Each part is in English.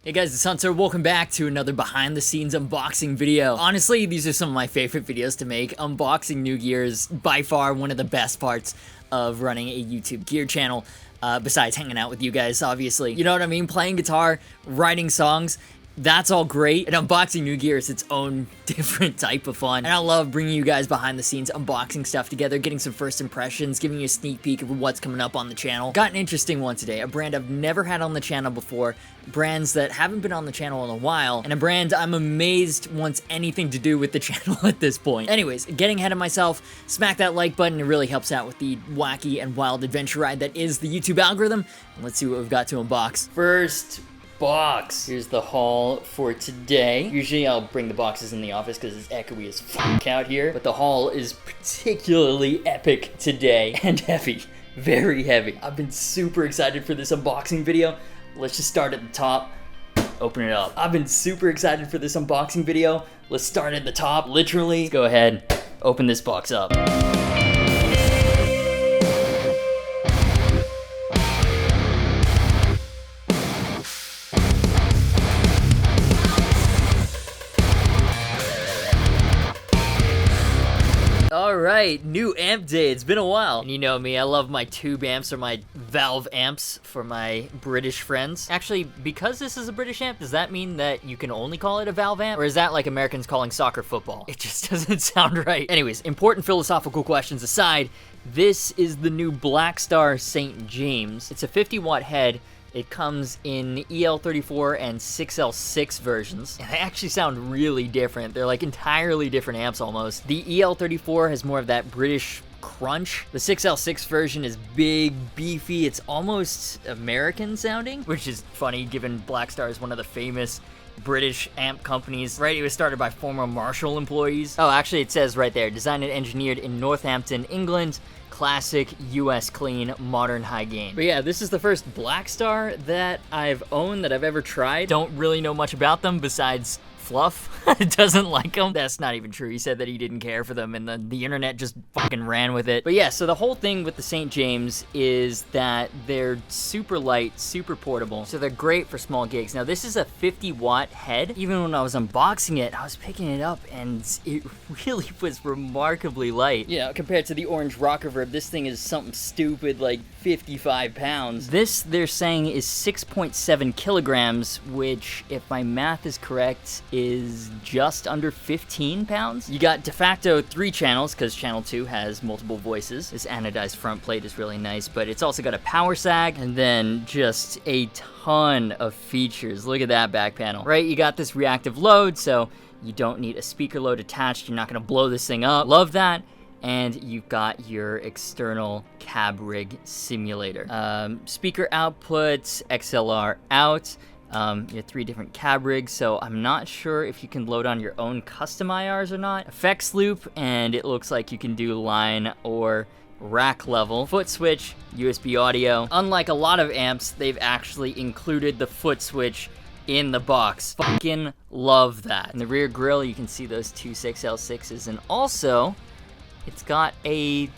Hey guys, it's Hunter. Welcome back to another behind the scenes unboxing video. Honestly, these are some of my favorite videos to make. Unboxing new gear is by far one of the best parts of running a YouTube gear channel, besides hanging out with you guys, obviously. You know what I mean? Playing guitar, writing songs, that's all great, and unboxing new gear is its own different type of fun. And I love bringing you guys behind the scenes, unboxing stuff together, getting some first impressions, giving you a sneak peek of what's coming up on the channel. Got an interesting one today, a brand I've never had on the channel before, brands that haven't been on the channel in a while, and a brand I'm amazed wants anything to do with the channel at this point. Anyways, getting ahead of myself, smack that like button, it really helps out with the wacky and wild adventure ride that is the YouTube algorithm. And let's see what we've got to unbox. First box. Here's the haul for today. Usually I'll bring the boxes in the office because it's echoey as fuck out here, but the haul is particularly epic today and heavy. Very heavy. I've been super excited for this unboxing video. Let's just start at the top, open it up. I've been super excited for this unboxing video. Let's start at the top, literally. Let's go ahead, open this box up. Alright, new amp day. It's been a while. And you know me, I love my tube amps or my valve amps for my British friends. Actually, because this is a British amp, does that mean that you can only call it a valve amp? Or is that like Americans calling soccer football? It just doesn't sound right. Anyways, important philosophical questions aside, this is the new Blackstar St. James. It's a 50-watt head. It comes in EL34 and 6L6 versions, and they actually sound really different. They're like entirely different amps almost. The EL34 has more of that British crunch. The 6L6 version is big, beefy, it's almost American sounding, which is funny given Blackstar is one of the famous British amp companies, right? It was started by former Marshall employees. Oh, actually it says right there, designed and engineered in Northampton, England. Classic, US clean, modern high gain. But yeah, this is the first Blackstar that I've owned, that I've ever tried. Don't really know much about them besides Fluff doesn't like them. That's not even true. He said that he didn't care for them and the internet just fucking ran with it. But yeah, so the whole thing with the St. James is that they're super light, super portable. So they're great for small gigs. Now this is a 50-watt head. Even when I was unboxing it, I was picking it up and it really was remarkably light. Yeah, compared to the orange rock reverb, this thing is something stupid like 55 pounds. This, they're saying, is 6.7 kilograms, which, if my math is correct, is just under 15 pounds. You got de facto 3 channels, because channel 2 has multiple voices. This anodized front plate is really nice, but it's also got a power sag, and then just a ton of features. Look at that back panel. Right, you got this reactive load, so you don't need a speaker load attached. You're not gonna blow this thing up. Love that. And you've got your external cab rig simulator. Speaker outputs, XLR out. You have 3 different cab rigs, so I'm not sure if you can load on your own custom IRs or not. Effects loop, and it looks like you can do line or rack level. Foot switch, USB audio. Unlike a lot of amps, they've actually included the foot switch in the box. Fucking love that. In the rear grille, you can see those 2 6L6s, and also it's got a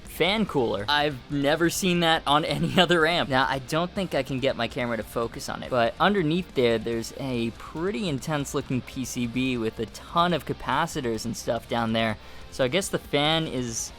fan cooler. I've never seen that on any other amp. Now, I don't think I can get my camera to focus on it, but underneath there's a pretty intense looking PCB with a ton of capacitors and stuff down there. So I guess the fan is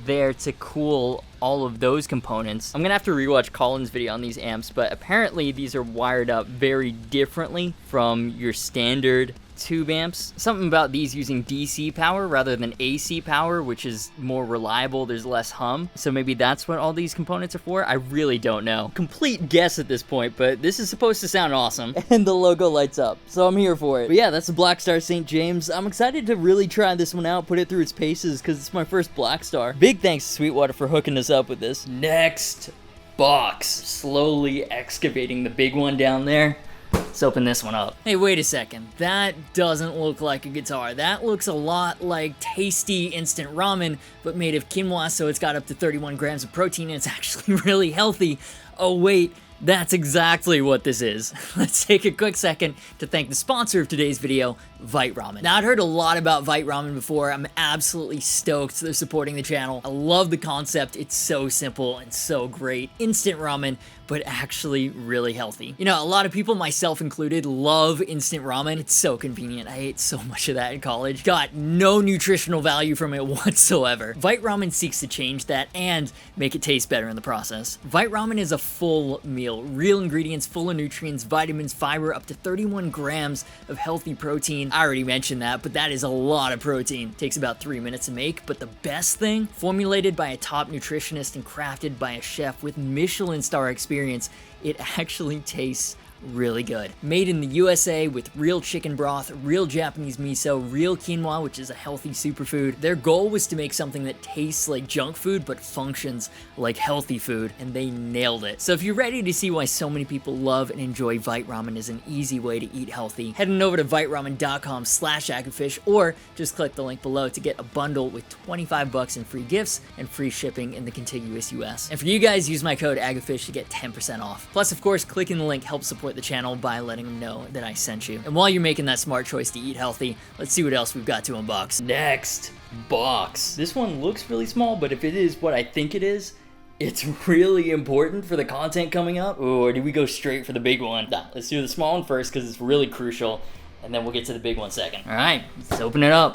there to cool all of those components. I'm gonna have to rewatch Colin's video on these amps, but apparently these are wired up very differently from your standard tube amps. Something about these using DC power rather than AC power, which is more reliable, there's less hum. So maybe that's what all these components are for? I really don't know. Complete guess at this point, but this is supposed to sound awesome. And the logo lights up, so I'm here for it. But yeah, that's the Blackstar St. James. I'm excited to really try this one out, put it through its paces, because it's my first Blackstar. Big thanks to Sweetwater for hooking us up with this. Next box. Slowly excavating the big one down there. Let's open this one up. Hey, wait a second. That doesn't look like a guitar. That looks a lot like tasty instant ramen, but made of quinoa, so it's got up to 31 grams of protein, and it's actually really healthy. Oh wait, That's exactly what this is. Let's take a quick second to thank the sponsor of today's video, Vite Ramen. Now, I'd heard a lot about Vite Ramen before. I'm absolutely stoked they're supporting the channel. I love the concept. It's so simple and so great. Instant ramen, but actually really healthy. You know, a lot of people, myself included, love instant ramen. It's so convenient. I ate so much of that in college. Got no nutritional value from it whatsoever. Vite Ramen seeks to change that and make it taste better in the process. Vite Ramen is a full meal. Real ingredients, full of nutrients, vitamins, fiber, up to 31 grams of healthy protein. I already mentioned that, but that is a lot of protein. Takes about 3 minutes to make, but the best thing, formulated by a top nutritionist and crafted by a chef with Michelin star experience, it actually tastes really good. Made in the USA with real chicken broth, real Japanese miso, real quinoa, which is a healthy superfood. Their goal was to make something that tastes like junk food but functions like healthy food, and they nailed it. So if you're ready to see why so many people love and enjoy Vite Ramen as an easy way to eat healthy, head on over to viteramen.com/Agufish or just click the link below to get a bundle with 25 bucks in free gifts and free shipping in the contiguous US. And for you guys, use my code Agufish to get 10% off. Plus, of course, clicking the link helps support the channel by letting them know that I sent you. And while you're making that smart choice to eat healthy, let's see what else we've got to unbox. Next box. This one looks really small, but if it is what I think it is, it's really important for the content coming up. Ooh, or do we go straight for the big one? Nah, let's do the small one first because it's really crucial, and then we'll get to the big one second. All right, let's open it up.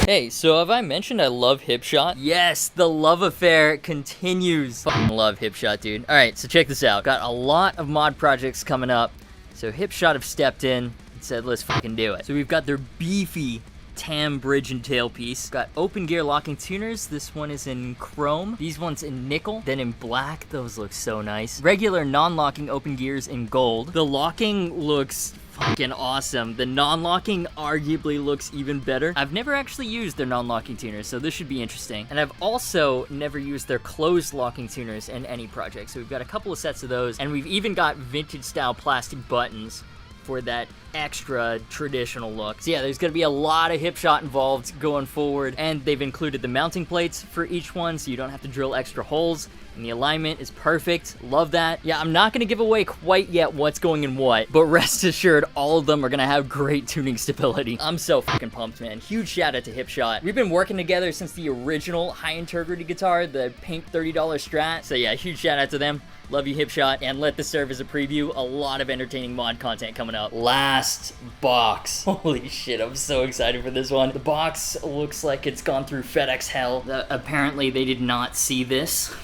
Hey, so have I mentioned I love HIPSHOT? Yes, the love affair continues. Fucking love HIPSHOT, dude. Alright, so check this out. Got a lot of mod projects coming up. So HIPSHOT have stepped in and said, let's fucking do it. So we've got their beefy TAM bridge and tailpiece. Got open gear locking tuners. This one is in chrome. These ones in nickel. Then in black. Those look so nice. Regular non-locking open gears in gold. The locking looks fucking awesome. The non-locking arguably looks even better. I've never actually used their non-locking tuners, so this should be interesting. And I've also never used their closed locking tuners in any project. So we've got a couple of sets of those, and we've even got vintage style plastic buttons for that extra traditional look. So yeah, there's gonna be a lot of HIPSHOT involved going forward, and they've included the mounting plates for each one, so you don't have to drill extra holes, and the alignment is perfect. Love that. Yeah, I'm not gonna give away quite yet what's going in what, but rest assured, all of them are gonna have great tuning stability. I'm so fucking pumped, man. Huge shout out to HIPSHOT. We've been working together since the original high integrity guitar, the pink $30 Strat. So yeah, huge shout out to them. Love you, HIPSHOT, and let this serve as a preview. A lot of entertaining mod content coming up. Last box. Holy shit, I'm so excited for this one. The box looks like it's gone through FedEx hell. Apparently, they did not see this.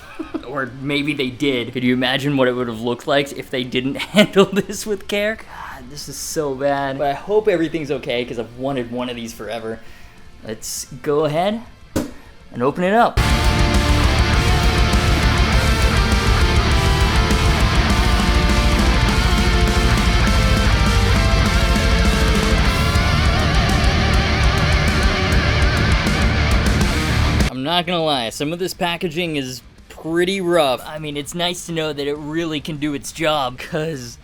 Or maybe they did. Could you imagine what it would have looked like if they didn't handle this with care? God, this is so bad. But I hope everything's okay, because I've wanted one of these forever. Let's go ahead and open it up. I'm not gonna lie, some of this packaging is pretty rough. I mean, it's nice to know that it really can do its job, because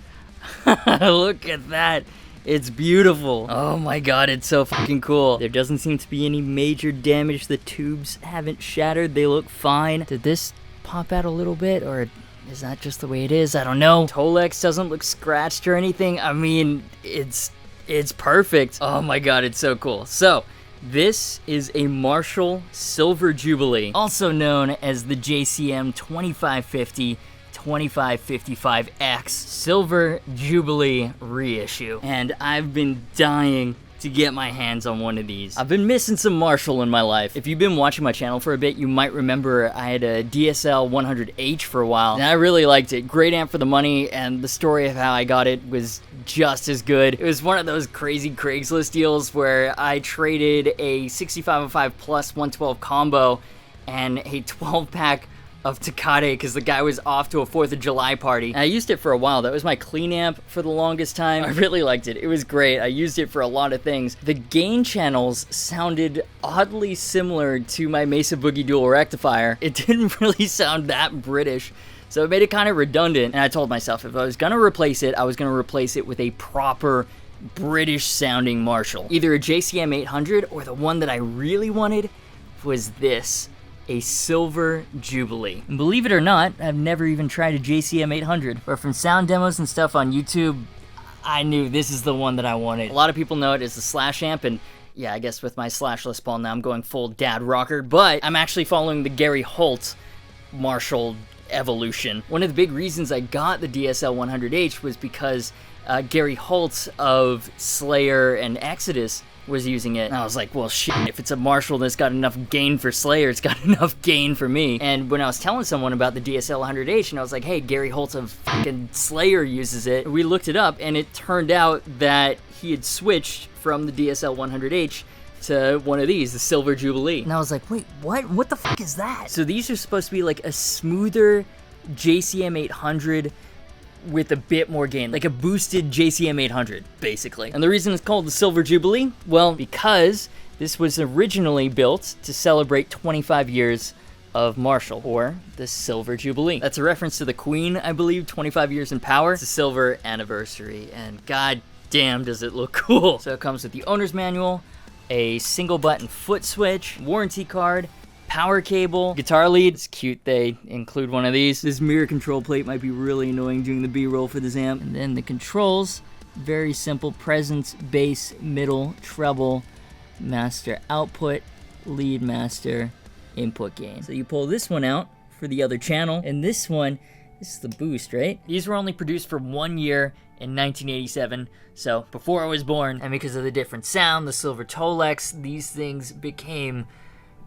look at that. It's beautiful. Oh my god, it's so fucking cool. There doesn't seem to be any major damage. The tubes haven't shattered. They look fine. Did this pop out a little bit, or is that just the way it is? I don't know. Tolex doesn't look scratched or anything. I mean, it's perfect. Oh my god, it's so cool. So, this is a Marshall Silver Jubilee, also known as the JCM 2550 2555X Silver Jubilee reissue. And I've been dying to get my hands on one of these. I've been missing some Marshall in my life. If you've been watching my channel for a bit, you might remember I had a DSL 100H for a while, and I really liked it. Great amp for the money, and the story of how I got it was just as good. It was one of those crazy Craigslist deals where I traded a 6505 plus 112 combo and a 12-pack of Takade because the guy was off to a 4th of July party. And I used it for a while. That was my clean amp for the longest time. I really liked it. It was great. I used it for a lot of things. The gain channels sounded oddly similar to my Mesa Boogie Dual rectifier. It didn't really sound that British, so it made it kind of redundant. And I told myself if I was gonna replace it, I was gonna replace it with a proper British sounding Marshall. Either a JCM 800 or the one that I really wanted was this, a Silver Jubilee. And believe it or not, I've never even tried a JCM 800, but from sound demos and stuff on YouTube, I knew this is the one that I wanted. A lot of people know it as the Slash amp, and yeah, I guess with my Slash Les Paul now I'm going full dad rocker, but I'm actually following the Gary Holt Marshall evolution. One of the big reasons I got the DSL 100H was because Gary Holt of Slayer and Exodus was using it. And I was like, well, shit, if it's a Marshall that's got enough gain for Slayer, it's got enough gain for me. And when I was telling someone about the DSL 100H, and I was like, hey, Gary Holt of fucking Slayer uses it, we looked it up, and it turned out that he had switched from the DSL 100H to one of these, the Silver Jubilee. And I was like, wait, what? What the fuck is that? So these are supposed to be like a smoother JCM 800 with a bit more gain, like a boosted JCM 800, basically. And the reason it's called the Silver Jubilee? Well, because this was originally built to celebrate 25 years of Marshall, or the Silver Jubilee. That's a reference to the Queen, I believe, 25 years in power. It's a silver anniversary, and god damn does it look cool. So it comes with the owner's manual, a single button foot switch, warranty card, power cable, guitar lead. It's cute they include one of these. This mirror control plate might be really annoying doing the B-roll for this amp. And then the controls, very simple: presence, bass, middle, treble, master output, lead master, input gain. So you pull this one out for the other channel, and this one, this is the boost, right? These were only produced for 1 year in 1987, so before I was born, and because of the different sound, the silver Tolex, these things became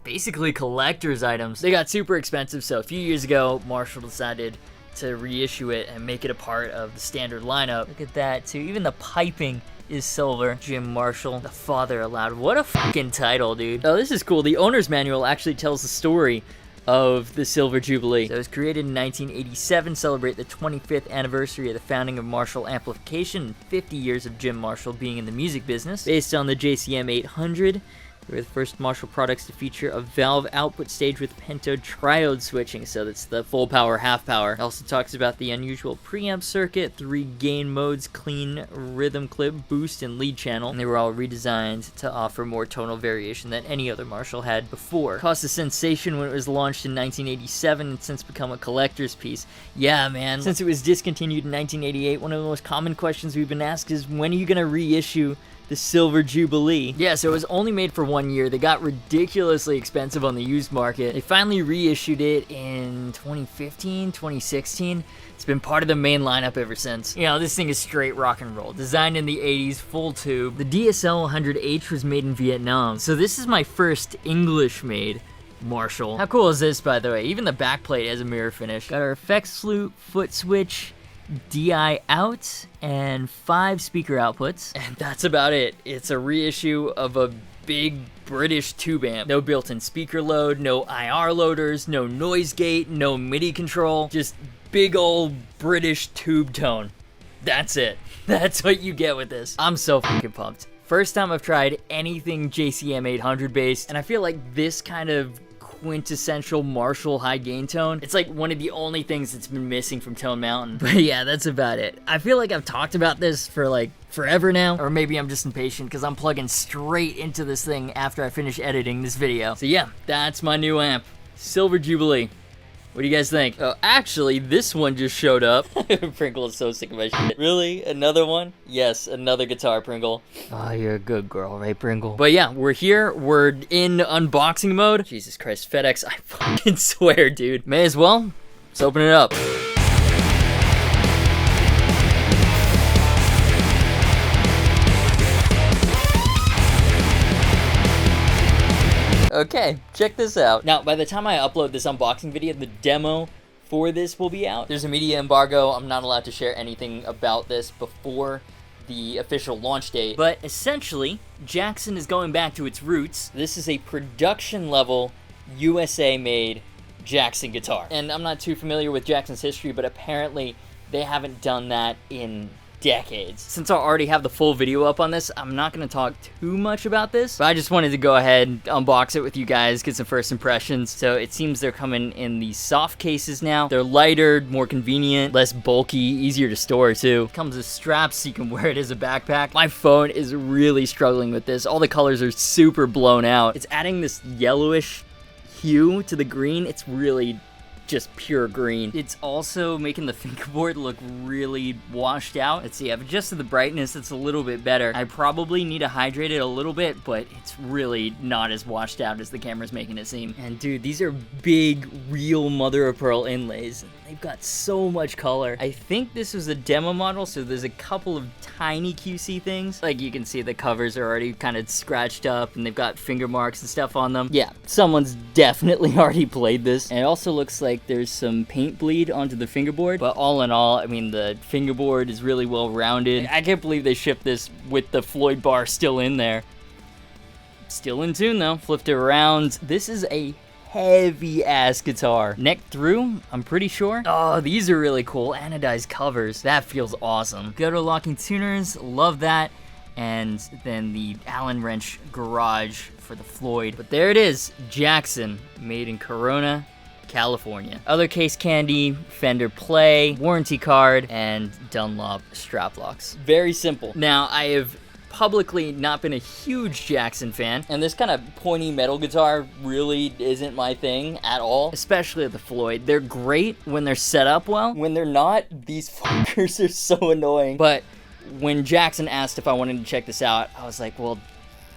basically collector's items. They got super expensive, so a few years ago, Marshall decided to reissue it and make it a part of the standard lineup. Look at that, too. Even the piping is silver. Jim Marshall, the father allowed. What a fucking title, dude. Oh, this is cool. The owner's manual actually tells the story of the Silver Jubilee. So it was created in 1987, celebrate the 25th anniversary of the founding of Marshall Amplification and 50 years of Jim Marshall being in the music business. Based on the JCM 800, they were the first Marshall products to feature a valve output stage with pentode triode switching, so that's the full power, half power. It also talks about the unusual preamp circuit, 3 gain modes, clean rhythm clip, boost, and lead channel, and they were all redesigned to offer more tonal variation than any other Marshall had before. Caused a sensation when it was launched in 1987 and since become a collector's piece. Yeah, man. Since it was discontinued in 1988, one of the most common questions we've been asked is, when are you gonna reissue the Silver Jubilee? Yeah, so it was only made for 1 year. They got ridiculously expensive on the used market. They finally reissued it in 2015, 2016. It's been part of the main lineup ever since. You know, this thing is straight rock and roll. Designed in the 80s, full tube. The DSL 100H was made in Vietnam. So this is my first English-made Marshall. How cool is this, by the way? Even the backplate has a mirror finish. Got our effects flute, foot switch, DI out, and 5 speaker outputs, and that's about it. It's a reissue of a big British tube amp. No built-in speaker load, no IR loaders, no noise gate, no MIDI control, just big old British tube tone. That's it. That's what you get with this. I'm so fucking pumped. First time I've tried anything JCM 800 based, and I feel like this kind of quintessential Marshall high gain tone, it's like one of the only things that's been missing from Tone Mountain. But yeah, that's about it. I feel like I've talked about this for like forever now, or maybe I'm just impatient because I'm plugging straight into this thing after I finish editing this video. So yeah, that's my new amp, Silver Jubilee. What do you guys think? Oh, actually, this one just showed up. Pringle is so sick of my shit. Really? Another one? Yes, another guitar, Pringle. Oh, you're a good girl, right, Pringle? But yeah, we're here. We're in unboxing mode. Jesus Christ, FedEx, I fucking swear, dude. May as well. Let's open it up. Okay, check this out. Now, by the time I upload this unboxing video, the demo for this will be out. There's a media embargo. I'm not allowed to share anything about this before the official launch date. But essentially, Jackson is going back to its roots. This is a production level USA-made Jackson guitar. And I'm not too familiar with Jackson's history, but apparently they haven't done that in decades. Since I already have the full video up on this, I'm not going to talk too much about this, but I just wanted to go ahead, unbox it with you guys, get some first impressions. So it seems they're coming in these soft cases now. They're lighter, more convenient, less bulky, easier to store too. Comes with straps so you can wear it as a backpack. My phone is really struggling with this. All the colors are super blown out. It's adding this yellowish hue to the green. It's really just pure green. It's also making the fingerboard look really washed out. Let's see, I've adjusted the brightness. It's a little bit better. I probably need to hydrate it a little bit, but it's really not as washed out as the camera's making it seem. And dude, these are big, real mother of pearl inlays. They've got so much color. I think this was a demo model, so there's a couple of tiny QC things. Like you can see the covers are already kind of scratched up and they've got finger marks and stuff on them. Yeah, someone's definitely already played this. And it also looks like there's some paint bleed onto the fingerboard, but all in all, I mean, the fingerboard is really well rounded. I can't believe they shipped this with the Floyd bar still in there. Still in tune though. Flipped it around. This is a heavy ass guitar. Neck through, I'm pretty sure. Oh, these are really cool. Anodized covers. That feels awesome. Go to Locking Tuners. Love that. And then the Allen wrench garage for the Floyd. But there it is. Jackson, made in Corona, California. Other case candy, Fender Play, warranty card, and Dunlop strap locks. Very simple. Now, I have publicly not been a huge Jackson fan, and this kind of pointy metal guitar really isn't my thing at all, especially the Floyd. They're great when they're set up well. When they're not, these fuckers are so annoying. But when Jackson asked if I wanted to check this out, I was like, well,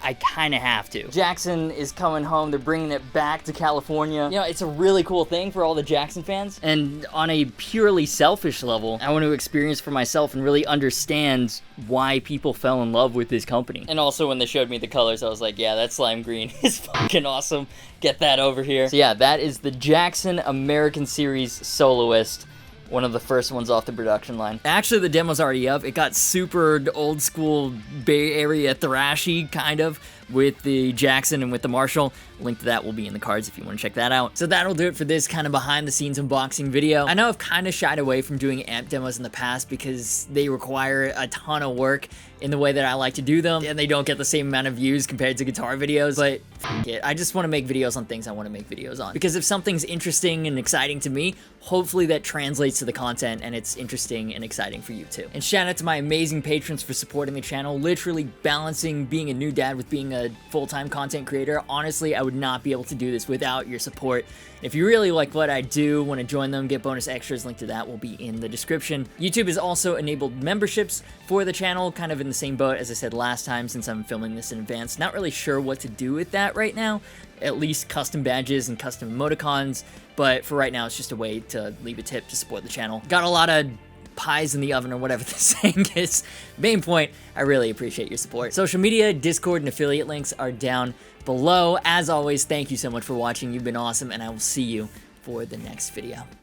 I kind of have to. Jackson is coming home. They're bringing it back to California. You know, it's a really cool thing for all the Jackson fans. And on a purely selfish level, I want to experience for myself and really understand why people fell in love with this company. And also when they showed me the colors, I was like, yeah, that slime green is fucking awesome. Get that over here. So yeah, that is the Jackson American Series Soloist. One of the first ones off the production line. Actually, the demo's already up. It got super old school Bay Area thrashy, kind of, with the Jackson and with the Marshall. Link to that will be in the cards if you want to check that out. So that'll do it for this kind of behind the scenes unboxing video. I know I've kind of shied away from doing amp demos in the past because they require a ton of work in the way that I like to do them, and they don't get the same amount of views compared to guitar videos, but fuck it. I just want to make videos on things I want to make videos on. Because if something's interesting and exciting to me, hopefully that translates to the content and it's interesting and exciting for you too. And shout out to my amazing patrons for supporting the channel, literally balancing being a new dad with being a full-time content creator. Honestly, I would not be able to do this without your support. If you really like what I do, want to join them, get bonus extras, link to that will be in the description. YouTube has also enabled memberships for the channel, kind of in the same boat as I said last time since I'm filming this in advance. Not really sure what to do with that right now, at least custom badges and custom emoticons, but for right now it's just a way to leave a tip to support the channel. Got a lot of pies in the oven or whatever the saying is. Main point, I really appreciate your support. Social media, Discord, and affiliate links are down below. As always, thank you so much for watching. You've been awesome, and I will see you for the next video.